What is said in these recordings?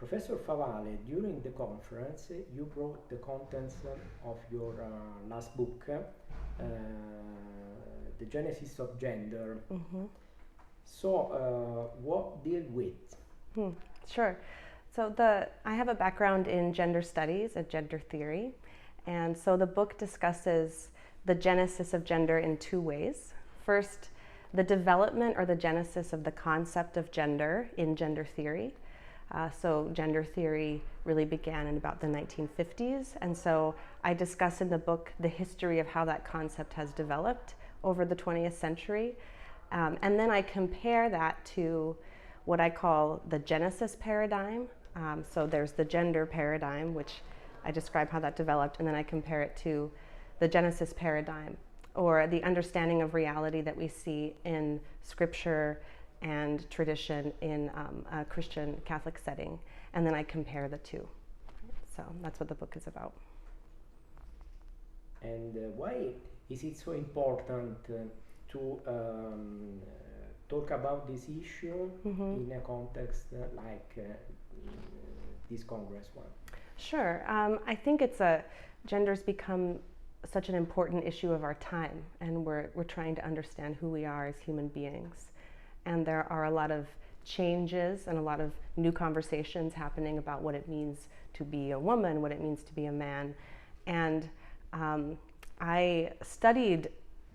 Professor Favale, during the conference, you brought the contents of your last book, The Genesis of Gender. Mm-hmm. So, what deal with? Sure. So I have a background in gender studies and gender theory, and so the book discusses the genesis of gender in two ways. First, the development or the genesis of the concept of gender in gender theory. So gender theory really began in about the 1950s, and so I discuss in the book the history of how that concept has developed over the 20th century, and then I compare that to what I call the Genesis paradigm. So there's the gender paradigm, which I describe how that developed, and then I compare it to the Genesis paradigm, or the understanding of reality that we see in scripture and tradition in a Christian Catholic setting, and then I compare the two. So that's what the book is about. And why is it so important to talk about this issue in a context like this Congress one? Sure. I think gender's become such an important issue of our time, and we're trying to understand who we are as human beings. And there are a lot of changes and a lot of new conversations happening about what it means to be a woman, what it means to be a man. And I studied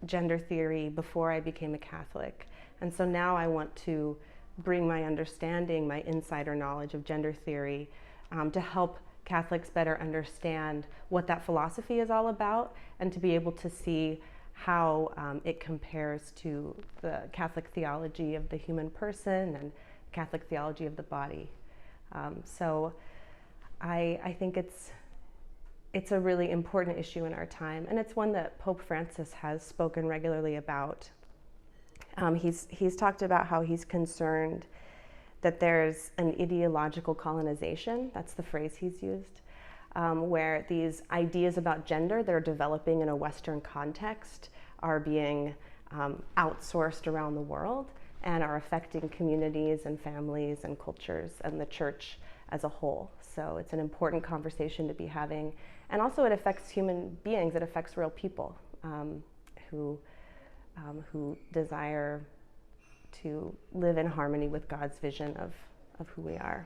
gender theory before I became a Catholic. And so now I want to bring my understanding, my insider knowledge of gender theory to help Catholics better understand what that philosophy is all about, and to be able to see how it compares to the Catholic theology of the human person and Catholic theology of the body. So I think it's a really important issue in our time, and it's one that Pope Francis has spoken regularly about. He's talked about how he's concerned that there's an ideological colonization, that's the phrase he's used, where these ideas about gender that are developing in a Western context are being outsourced around the world and are affecting communities and families and cultures and the church as a whole. So it's an important conversation to be having. And also it affects human beings, it affects real people who desire to live in harmony with God's vision of who we are.